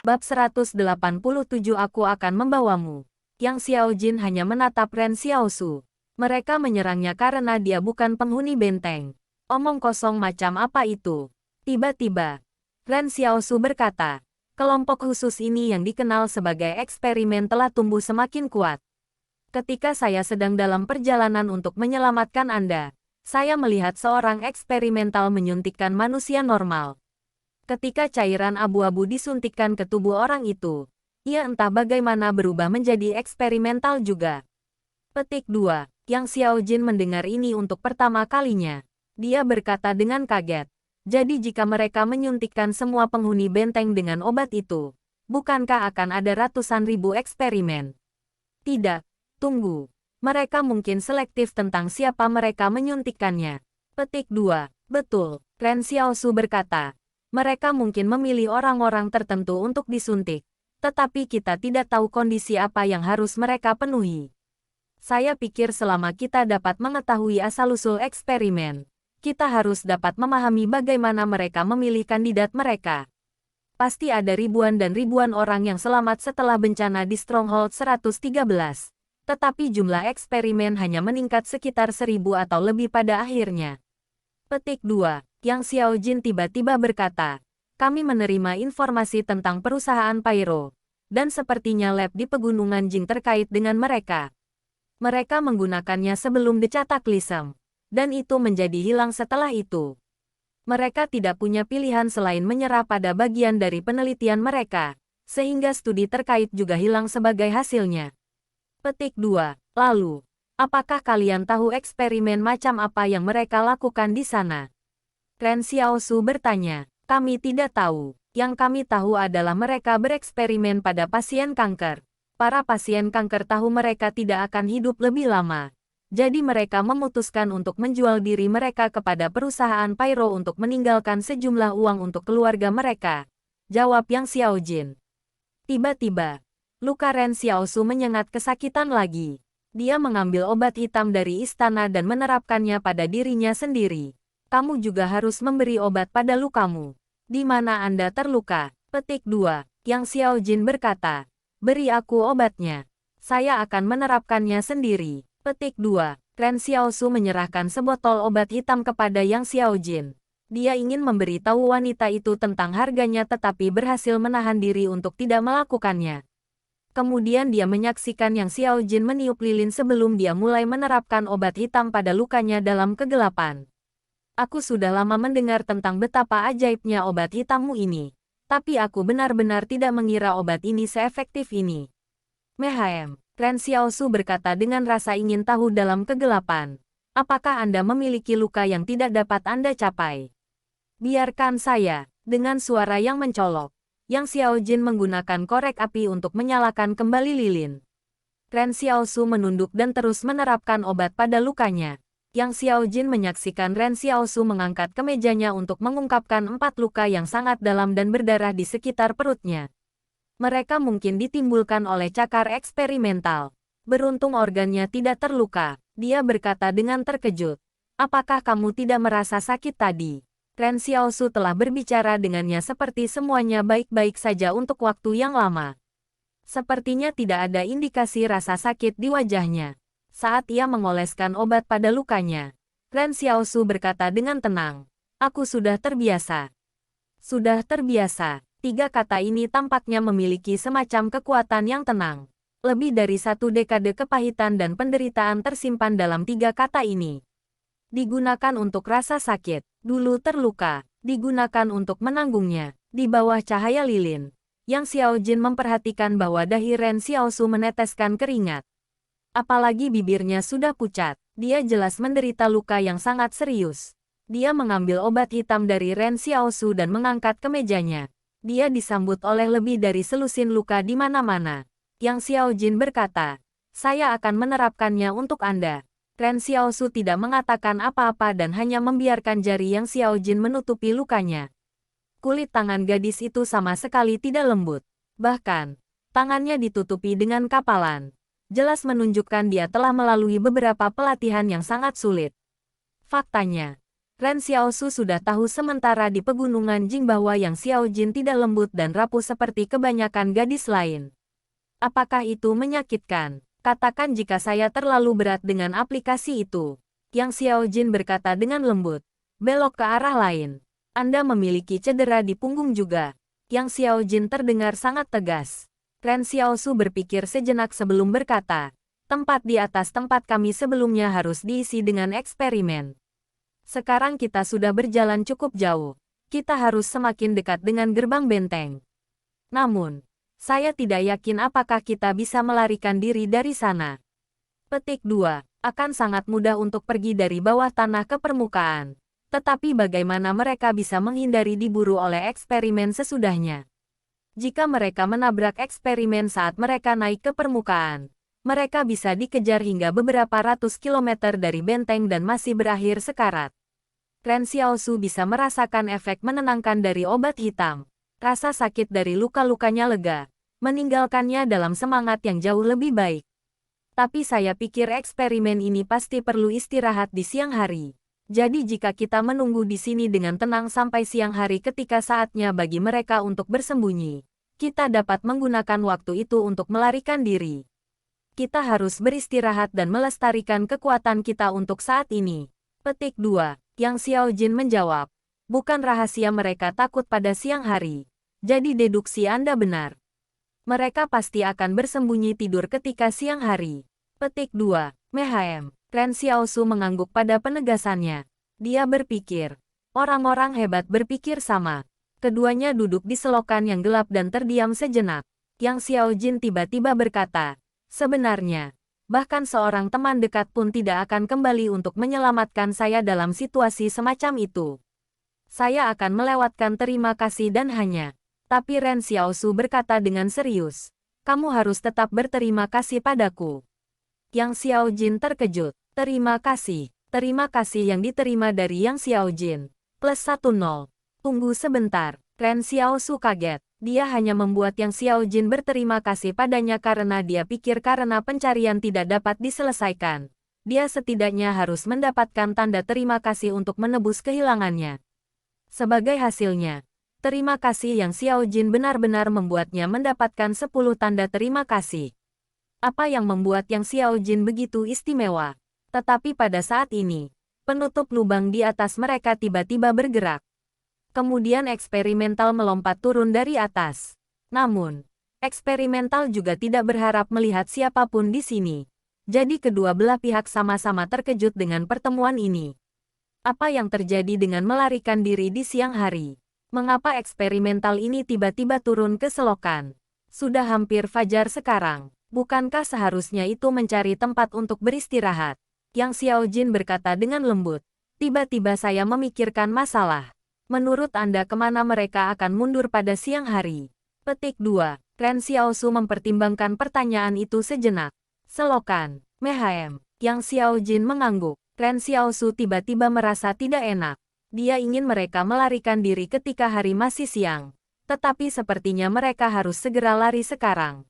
Bab 187 Aku akan membawamu. Yang Xiao Jin hanya menatap Ren Xiaosu. Mereka menyerangnya karena dia bukan penghuni benteng. Omong kosong macam apa itu? Tiba-tiba, Ren Xiaosu berkata, kelompok khusus ini yang dikenal sebagai eksperimen telah tumbuh semakin kuat. Ketika saya sedang dalam perjalanan untuk menyelamatkan Anda, saya melihat seorang eksperimental menyuntikkan manusia normal. Ketika cairan abu-abu disuntikkan ke tubuh orang itu, ia entah bagaimana berubah menjadi eksperimental juga. Petik 2. Yang Xiao Jin mendengar ini untuk pertama kalinya. Dia berkata dengan kaget. Jadi jika mereka menyuntikkan semua penghuni benteng dengan obat itu, bukankah akan ada ratusan ribu eksperimen? Tidak. Tunggu. Mereka mungkin selektif tentang siapa mereka menyuntikkannya. Petik 2. Betul. Ren Xiaosu berkata. Mereka mungkin memilih orang-orang tertentu untuk disuntik, tetapi kita tidak tahu kondisi apa yang harus mereka penuhi. Saya pikir selama kita dapat mengetahui asal-usul eksperimen, kita harus dapat memahami bagaimana mereka memilih kandidat mereka. Pasti ada ribuan dan ribuan orang yang selamat setelah bencana di Stronghold 113, tetapi jumlah eksperimen hanya meningkat sekitar 1000 atau lebih pada akhirnya. Petik 2. Yang Xiao Jin tiba-tiba berkata, kami menerima informasi tentang perusahaan Pyro, dan sepertinya lab di pegunungan Jing terkait dengan mereka. Mereka menggunakannya sebelum The Cataclysm, dan itu menjadi hilang setelah itu. Mereka tidak punya pilihan selain menyerah pada bagian dari penelitian mereka, sehingga studi terkait juga hilang sebagai hasilnya. Petik 2. Lalu, apakah kalian tahu eksperimen macam apa yang mereka lakukan di sana? Ren Xiaosu bertanya, kami tidak tahu. Yang kami tahu adalah mereka bereksperimen pada pasien kanker. Para pasien kanker tahu mereka tidak akan hidup lebih lama. Jadi mereka memutuskan untuk menjual diri mereka kepada perusahaan Pyro untuk meninggalkan sejumlah uang untuk keluarga mereka. Jawab Yang Xiao Jin. Tiba-tiba, luka Ren Xiaosu menyengat kesakitan lagi. Dia mengambil obat hitam dari istana dan menerapkannya pada dirinya sendiri. Kamu juga harus memberi obat pada lukamu. Di mana Anda terluka? Petik 2. Yang Xiao Jin berkata, beri aku obatnya. Saya akan menerapkannya sendiri. Petik 2. Ren Xiaosu menyerahkan sebotol obat hitam kepada Yang Xiao Jin. Dia ingin memberitahu wanita itu tentang harganya tetapi berhasil menahan diri untuk tidak melakukannya. Kemudian dia menyaksikan Yang Xiao Jin meniup lilin sebelum dia mulai menerapkan obat hitam pada lukanya dalam kegelapan. Aku sudah lama mendengar tentang betapa ajaibnya obat hitammu ini. Tapi aku benar-benar tidak mengira obat ini seefektif ini. Mehem, Ren Xiaosu berkata dengan rasa ingin tahu dalam kegelapan. Apakah Anda memiliki luka yang tidak dapat Anda capai? Biarkan saya, dengan suara yang mencolok. Yang Xiao Jin menggunakan korek api untuk menyalakan kembali lilin. Ren Xiaosu menunduk dan terus menerapkan obat pada lukanya. Yang Xiao Jin menyaksikan Ren Xiaosu mengangkat kemejanya untuk mengungkapkan 4 luka yang sangat dalam dan berdarah di sekitar perutnya. Mereka mungkin ditimbulkan oleh cakar eksperimental. Beruntung organnya tidak terluka. Dia berkata dengan terkejut. Apakah kamu tidak merasa sakit tadi? Ren Xiaosu telah berbicara dengannya seperti semuanya baik-baik saja untuk waktu yang lama. Sepertinya tidak ada indikasi rasa sakit di wajahnya. Saat ia mengoleskan obat pada lukanya, Ren Xiaosu berkata dengan tenang, aku sudah terbiasa. Sudah terbiasa. 3 kata ini tampaknya memiliki semacam kekuatan yang tenang. Lebih dari 1 dekade kepahitan dan penderitaan tersimpan dalam 3 kata ini. Digunakan untuk rasa sakit, dulu terluka, digunakan untuk menanggungnya, di bawah cahaya lilin. Yang Xiao Jin memperhatikan bahwa dahi Ren Xiaosu meneteskan keringat. Apalagi bibirnya sudah pucat, dia jelas menderita luka yang sangat serius. Dia mengambil obat hitam dari Ren Xiaosu dan mengangkat ke mejanya. Dia disambut oleh lebih dari selusin luka di mana-mana. Yang Xiao Jin berkata, saya akan menerapkannya untuk Anda. Ren Xiaosu tidak mengatakan apa-apa dan hanya membiarkan jari Yang Xiao Jin menutupi lukanya. Kulit tangan gadis itu sama sekali tidak lembut. Bahkan, tangannya ditutupi dengan kapalan. Jelas menunjukkan dia telah melalui beberapa pelatihan yang sangat sulit. Faktanya, Ren Xiaosu sudah tahu sementara di pegunungan Jing bahwa Yang Xiaojin tidak lembut dan rapuh seperti kebanyakan gadis lain. Apakah itu menyakitkan? Katakan jika saya terlalu berat dengan aplikasi itu. Yang Xiaojin berkata dengan lembut. Belok ke arah lain. Anda memiliki cedera di punggung juga. Yang Xiaojin terdengar sangat tegas. Ren Xiaosu berpikir sejenak sebelum berkata. Tempat di atas tempat kami sebelumnya harus diisi dengan eksperimen. Sekarang kita sudah berjalan cukup jauh. Kita harus semakin dekat dengan gerbang benteng. Namun, saya tidak yakin apakah kita bisa melarikan diri dari sana. Petik 2. Akan sangat mudah untuk pergi dari bawah tanah ke permukaan. Tetapi bagaimana mereka bisa menghindari diburu oleh eksperimen sesudahnya? Jika mereka menabrak eksperimen saat mereka naik ke permukaan, mereka bisa dikejar hingga beberapa ratus kilometer dari benteng dan masih berakhir sekarat. Ren Xiaosu bisa merasakan efek menenangkan dari obat hitam. Rasa sakit dari luka-lukanya lega, meninggalkannya dalam semangat yang jauh lebih baik. Tapi saya pikir eksperimen ini pasti perlu istirahat di siang hari. Jadi jika kita menunggu di sini dengan tenang sampai siang hari ketika saatnya bagi mereka untuk bersembunyi, kita dapat menggunakan waktu itu untuk melarikan diri. Kita harus beristirahat dan melestarikan kekuatan kita untuk saat ini. Petik 2. Yang Xiaojin menjawab. Bukan rahasia mereka takut pada siang hari. Jadi deduksi Anda benar. Mereka pasti akan bersembunyi tidur ketika siang hari. Petik 2. Mehem. Ren Xiaosu mengangguk pada penegasannya. Dia berpikir. Orang-orang hebat berpikir sama. Keduanya duduk di selokan yang gelap dan terdiam sejenak. Yang Xiaojin tiba-tiba berkata. Sebenarnya, bahkan seorang teman dekat pun tidak akan kembali untuk menyelamatkan saya dalam situasi semacam itu. Saya akan melewatkan terima kasih dan hanya. Tapi Ren Xiaosu berkata dengan serius. Kamu harus tetap berterima kasih padaku. Yang Xiaojin terkejut. Terima kasih. Terima kasih yang diterima dari Yang Xiaojin. +10. Tunggu sebentar. Ren Xiaosu kaget. Dia hanya membuat Yang Xiaojin berterima kasih padanya karena dia pikir karena pencarian tidak dapat diselesaikan. Dia setidaknya harus mendapatkan tanda terima kasih untuk menebus kehilangannya. Sebagai hasilnya, terima kasih Yang Xiaojin benar-benar membuatnya mendapatkan 10 tanda terima kasih. Apa yang membuat Yang Xiaojin begitu istimewa? Tetapi pada saat ini, penutup lubang di atas mereka tiba-tiba bergerak. Kemudian eksperimental melompat turun dari atas. Namun, eksperimental juga tidak berharap melihat siapapun di sini. Jadi kedua belah pihak sama-sama terkejut dengan pertemuan ini. Apa yang terjadi dengan melarikan diri di siang hari? Mengapa eksperimental ini tiba-tiba turun ke selokan? Sudah hampir fajar sekarang. Bukankah seharusnya itu mencari tempat untuk beristirahat? Yang Xiaojin berkata dengan lembut. Tiba-tiba saya memikirkan masalah. Menurut Anda kemana mereka akan mundur pada siang hari? Petik 2. Ren Xiaosu mempertimbangkan pertanyaan itu sejenak. Selokan. Mehem. Yang Xiaojin mengangguk. Ren Xiaosu tiba-tiba merasa tidak enak. Dia ingin mereka melarikan diri ketika hari masih siang. Tetapi sepertinya mereka harus segera lari sekarang.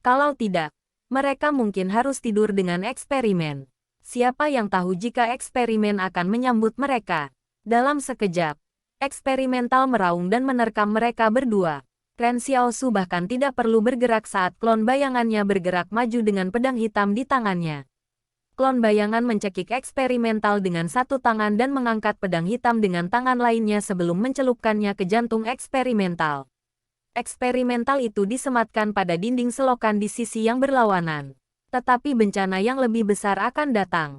Kalau tidak, mereka mungkin harus tidur dengan eksperimen. Siapa yang tahu jika eksperimen akan menyambut mereka? Dalam sekejap, eksperimental meraung dan menerkam mereka berdua. Ren Xiaosu bahkan tidak perlu bergerak saat klon bayangannya bergerak maju dengan pedang hitam di tangannya. Klon bayangan mencekik eksperimental dengan satu tangan dan mengangkat pedang hitam dengan tangan lainnya sebelum mencelupkannya ke jantung eksperimental. Eksperimental itu disematkan pada dinding selokan di sisi yang berlawanan. Tetapi bencana yang lebih besar akan datang.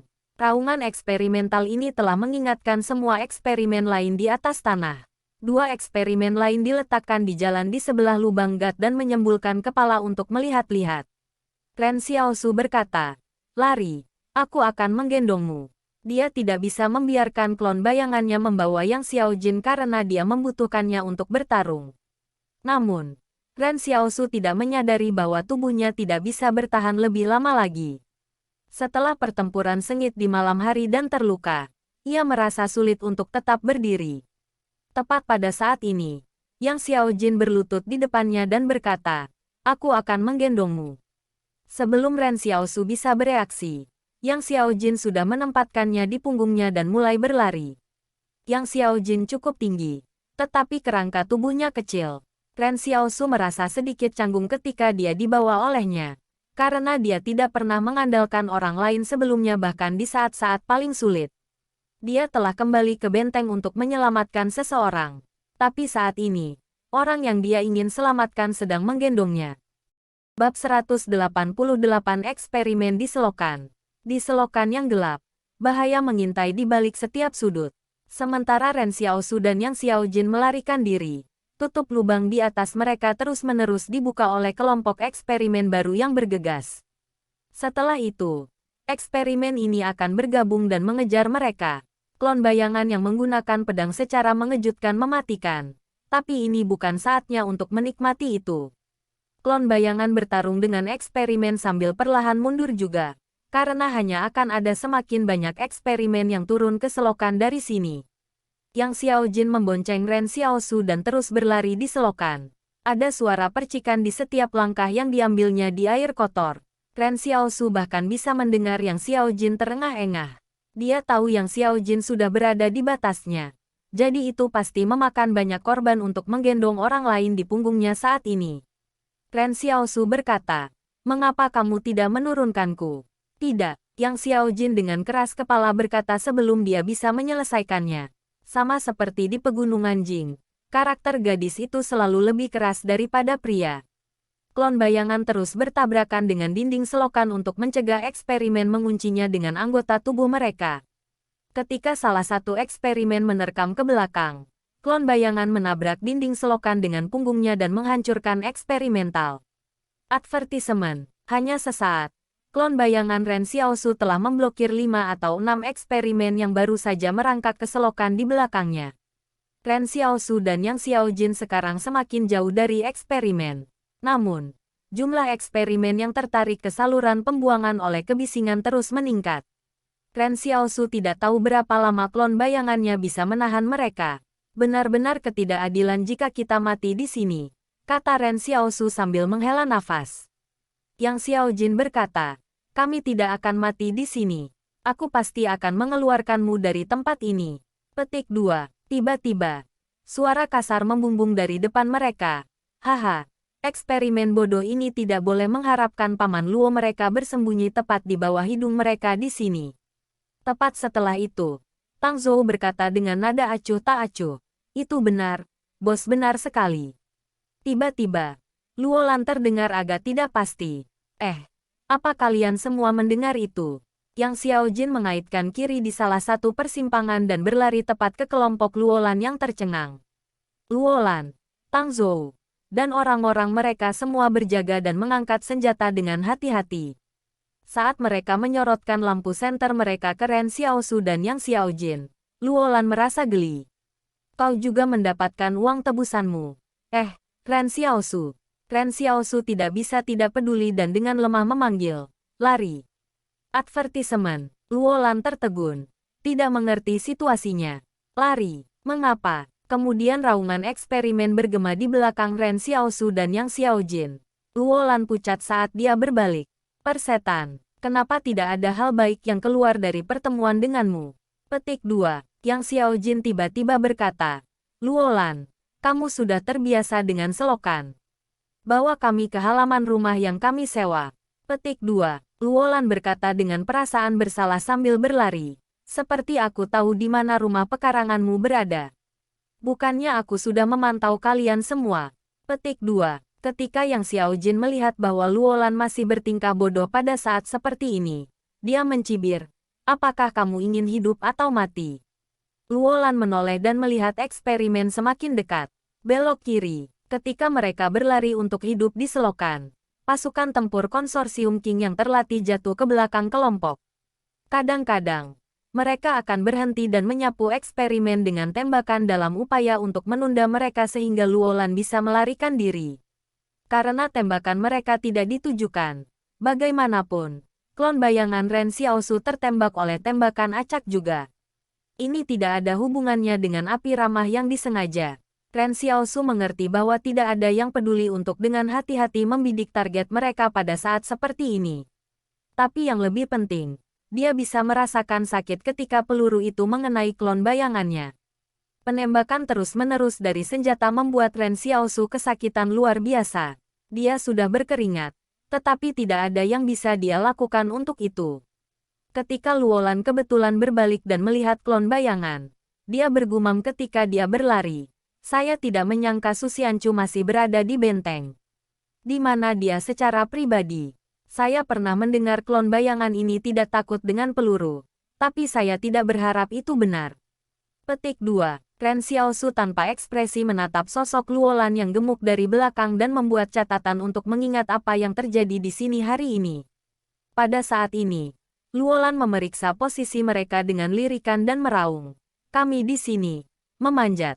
Raungan eksperimental ini telah mengingatkan semua eksperimen lain di atas tanah. 2 eksperimen lain diletakkan di jalan di sebelah lubang gat dan menyembulkan kepala untuk melihat-lihat. Ren Xiaosu berkata, lari, aku akan menggendongmu. Dia tidak bisa membiarkan klon bayangannya membawa Yang Xiaojin karena dia membutuhkannya untuk bertarung. Namun, Ren Xiaosu tidak menyadari bahwa tubuhnya tidak bisa bertahan lebih lama lagi. Setelah pertempuran sengit di malam hari dan terluka, ia merasa sulit untuk tetap berdiri. Tepat pada saat ini, Yang Xiaojin berlutut di depannya dan berkata, aku akan menggendongmu. Sebelum Ren Xiaosu bisa bereaksi, Yang Xiaojin sudah menempatkannya di punggungnya dan mulai berlari. Yang Xiaojin cukup tinggi, tetapi kerangka tubuhnya kecil. Ren Xiaosu merasa sedikit canggung ketika dia dibawa olehnya. Karena dia tidak pernah mengandalkan orang lain sebelumnya bahkan di saat-saat paling sulit. Dia telah kembali ke benteng untuk menyelamatkan seseorang. Tapi saat ini, orang yang dia ingin selamatkan sedang menggendongnya. Bab 188 Eksperimen di Selokan. Di selokan yang gelap, bahaya mengintai di balik setiap sudut. Sementara Ren Xiaosu dan Yang Xiaojin melarikan diri, tutup lubang di atas mereka terus-menerus dibuka oleh kelompok eksperimen baru yang bergegas. Setelah itu, eksperimen ini akan bergabung dan mengejar mereka. Klon bayangan yang menggunakan pedang secara mengejutkan mematikan. Tapi ini bukan saatnya untuk menikmati itu. Klon bayangan bertarung dengan eksperimen sambil perlahan mundur juga. Karena hanya akan ada semakin banyak eksperimen yang turun ke selokan dari sini. Yang Xiaojin membonceng Ren Xiaosu dan terus berlari di selokan. Ada suara percikan di setiap langkah yang diambilnya di air kotor. Ren Xiaosu bahkan bisa mendengar Yang Xiaojin terengah-engah. Dia tahu Yang Xiaojin sudah berada di batasnya. Jadi itu pasti memakan banyak korban untuk menggendong orang lain di punggungnya saat ini. Ren Xiaosu berkata, "Mengapa kamu tidak menurunkanku?" "Tidak," Yang Xiaojin dengan keras kepala berkata sebelum dia bisa menyelesaikannya. Sama seperti di pegunungan Jing, karakter gadis itu selalu lebih keras daripada pria. Klon bayangan terus bertabrakan dengan dinding selokan untuk mencegah eksperimen menguncinya dengan anggota tubuh mereka. Ketika salah satu eksperimen menerkam ke belakang, klon bayangan menabrak dinding selokan dengan punggungnya dan menghancurkan eksperimental. Advertisement, hanya sesaat. Klon bayangan Ren Xiaosu telah memblokir 5 atau 6 eksperimen yang baru saja merangkak ke selokan di belakangnya. Ren Xiaosu dan Yang Xiaojin sekarang semakin jauh dari eksperimen. Namun, jumlah eksperimen yang tertarik ke saluran pembuangan oleh kebisingan terus meningkat. Ren Xiaosu tidak tahu berapa lama klon bayangannya bisa menahan mereka. Benar-benar ketidakadilan jika kita mati di sini, kata Ren Xiaosu sambil menghela nafas. Yang Xiaojin berkata, "Kami tidak akan mati di sini. Aku pasti akan mengeluarkanmu dari tempat ini." Petik 2. Tiba-tiba, suara kasar membumbung dari depan mereka. "Haha, eksperimen bodoh ini tidak boleh mengharapkan Paman Luo mereka bersembunyi tepat di bawah hidung mereka di sini." Tepat setelah itu, Tang Zhou berkata dengan nada acuh tak acuh, "Itu benar, bos, benar sekali." Tiba-tiba, Luo Lan terdengar agak tidak pasti. Apa kalian semua mendengar itu?" Yang Xiaojin mengaitkan kiri di salah satu persimpangan dan berlari tepat ke kelompok Luo Lan yang tercengang. Luo Lan, Tang Zhou, dan orang-orang mereka semua berjaga dan mengangkat senjata dengan hati-hati. Saat mereka menyorotkan lampu senter mereka ke Ren Xiaosu dan Yang Xiaojin, Luo Lan merasa geli. "Kau juga mendapatkan uang tebusanmu." Ren Xiaosu." Ren Xiaosu tidak bisa tidak peduli dan dengan lemah memanggil, "Lari." Advertisement, Luo Lan tertegun. Tidak mengerti situasinya. "Lari? Mengapa?" Kemudian raungan eksperimen bergema di belakang Ren Xiaosu dan Yang Xiaojin. Luo Lan pucat saat dia berbalik. "Persetan, kenapa tidak ada hal baik yang keluar dari pertemuan denganmu?" Petik 2. Yang Xiaojin tiba-tiba berkata, "Luo Lan, kamu sudah terbiasa dengan selokan. Bawa kami ke halaman rumah yang kami sewa." Petik 2. Luo Lan berkata dengan perasaan bersalah sambil berlari. "Seperti aku tahu di mana rumah pekaranganmu berada. Bukannya aku sudah memantau kalian semua." Petik 2. Ketika Yang Xiaojin melihat bahwa Luo Lan masih bertingkah bodoh pada saat seperti ini, dia mencibir, "Apakah kamu ingin hidup atau mati?" Luo Lan menoleh dan melihat eksperimen semakin dekat. Belok kiri. Ketika mereka berlari untuk hidup di selokan, pasukan tempur konsorsium King yang terlatih jatuh ke belakang kelompok. Kadang-kadang, mereka akan berhenti dan menyapu eksperimen dengan tembakan dalam upaya untuk menunda mereka sehingga Luo Lan bisa melarikan diri. Karena tembakan mereka tidak ditujukan, bagaimanapun, klon bayangan Ren Xiaosu tertembak oleh tembakan acak juga. Ini tidak ada hubungannya dengan api ramah yang disengaja. Ren Xiaosu mengerti bahwa tidak ada yang peduli untuk dengan hati-hati membidik target mereka pada saat seperti ini. Tapi yang lebih penting, dia bisa merasakan sakit ketika peluru itu mengenai klon bayangannya. Penembakan terus-menerus dari senjata membuat Ren Xiaosu kesakitan luar biasa. Dia sudah berkeringat, tetapi tidak ada yang bisa dia lakukan untuk itu. Ketika Luolan kebetulan berbalik dan melihat klon bayangan, dia bergumam ketika dia berlari. Saya tidak menyangka Su Xianchu masih berada di benteng. Di mana dia secara pribadi. Saya pernah mendengar klon bayangan ini tidak takut dengan peluru. Tapi saya tidak berharap itu benar. Petik 2. Ren Xiaosu tanpa ekspresi menatap sosok Luolan yang gemuk dari belakang dan membuat catatan untuk mengingat apa yang terjadi di sini hari ini. Pada saat ini, Luolan memeriksa posisi mereka dengan lirikan dan meraung. Kami di sini, memanjat.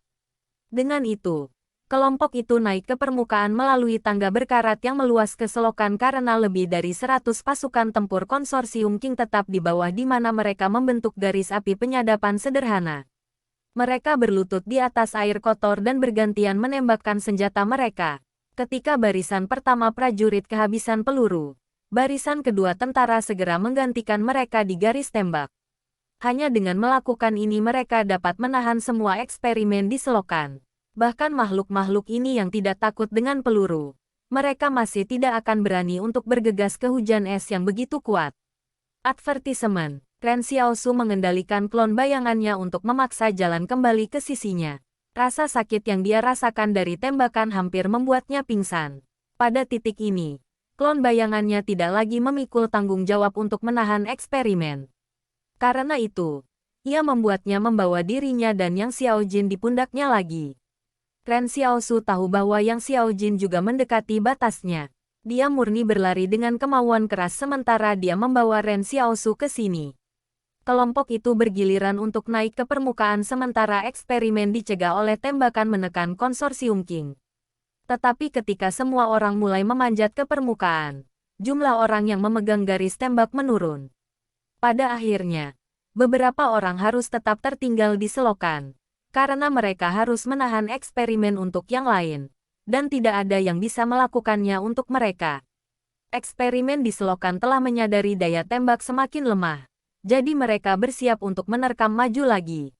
Dengan itu, kelompok itu naik ke permukaan melalui tangga berkarat yang meluas ke selokan karena lebih dari 100 pasukan tempur konsorsium Qing tetap di bawah di mana mereka membentuk garis api penyadapan sederhana. Mereka berlutut di atas air kotor dan bergantian menembakkan senjata mereka. Ketika barisan pertama prajurit kehabisan peluru, barisan kedua tentara segera menggantikan mereka di garis tembak. Hanya dengan melakukan ini mereka dapat menahan semua eksperimen di selokan. Bahkan makhluk-makhluk ini yang tidak takut dengan peluru. Mereka masih tidak akan berani untuk bergegas ke hujan es yang begitu kuat. Advertisement. Ren Xiaosu mengendalikan klon bayangannya untuk memaksa jalan kembali ke sisinya. Rasa sakit yang dia rasakan dari tembakan hampir membuatnya pingsan. Pada titik ini, klon bayangannya tidak lagi memikul tanggung jawab untuk menahan eksperimen. Karena itu, ia membuatnya membawa dirinya dan Yang Xiaojin di pundaknya lagi. Ren Xiaosu tahu bahwa Yang Xiaojin juga mendekati batasnya. Dia murni berlari dengan kemauan keras sementara dia membawa Ren Xiaosu ke sini. Kelompok itu bergiliran untuk naik ke permukaan sementara eksperimen dicegah oleh tembakan menekan konsorsium Qing. Tetapi ketika semua orang mulai memanjat ke permukaan, jumlah orang yang memegang garis tembak menurun. Pada akhirnya, beberapa orang harus tetap tertinggal di selokan, karena mereka harus menahan eksperimen untuk yang lain, dan tidak ada yang bisa melakukannya untuk mereka. Eksperimen di selokan telah menyadari daya tembak semakin lemah. Jadi mereka bersiap untuk menerkam maju lagi.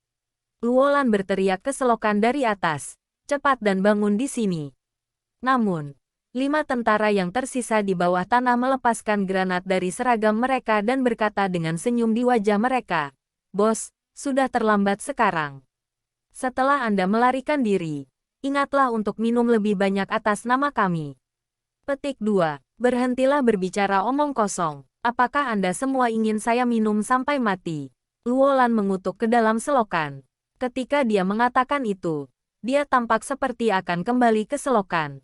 Luolan berteriak ke selokan dari atas, cepat dan bangun di sini. Namun, 5 tentara yang tersisa di bawah tanah melepaskan granat dari seragam mereka dan berkata dengan senyum di wajah mereka, "Bos, sudah terlambat sekarang. Setelah Anda melarikan diri, ingatlah untuk minum lebih banyak atas nama kami." Petik 2. Berhentilah berbicara omong kosong. Apakah Anda semua ingin saya minum sampai mati? Luolan mengutuk ke dalam selokan. Ketika dia mengatakan itu, dia tampak seperti akan kembali ke selokan.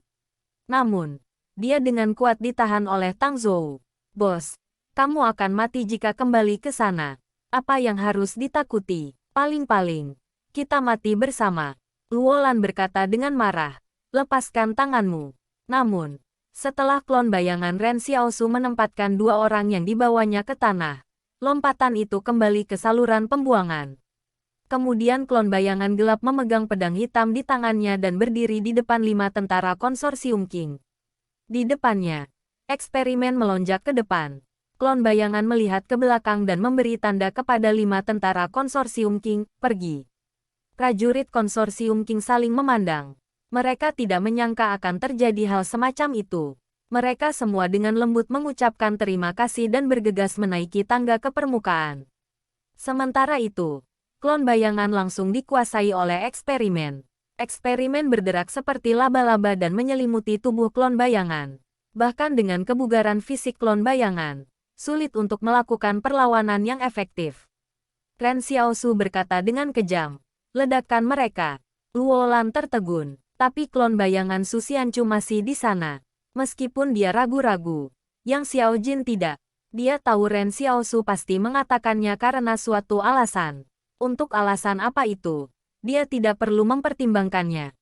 Namun, dia dengan kuat ditahan oleh Tang Zhou. "Bos, kamu akan mati jika kembali ke sana. Apa yang harus ditakuti? Paling-paling, kita mati bersama." Luolan berkata dengan marah, "Lepaskan tanganmu." Namun, setelah klon bayangan Ren Xiaosu menempatkan 2 orang yang dibawanya ke tanah, lompatan itu kembali ke saluran pembuangan. Kemudian klon bayangan gelap memegang pedang hitam di tangannya dan berdiri di depan 5 tentara konsorsium Qing. Di depannya, eksperimen melonjak ke depan. Klon bayangan melihat ke belakang dan memberi tanda kepada 5 tentara konsorsium Qing, "Pergi." Prajurit konsorsium Qing saling memandang. Mereka tidak menyangka akan terjadi hal semacam itu. Mereka semua dengan lembut mengucapkan terima kasih dan bergegas menaiki tangga ke permukaan. Sementara itu, klon bayangan langsung dikuasai oleh eksperimen. Eksperimen bergerak seperti laba-laba dan menyelimuti tubuh klon bayangan. Bahkan dengan kebugaran fisik klon bayangan, sulit untuk melakukan perlawanan yang efektif. Ren Xiaosu berkata dengan kejam, "Ledakan mereka." Luolan tertegun. Tapi klon bayangan Su Xianchu masih di sana. Meskipun dia ragu-ragu, Yang Xiaojin tidak. Dia tahu Ren Xiaosu pasti mengatakannya karena suatu alasan. Untuk alasan apa itu, dia tidak perlu mempertimbangkannya.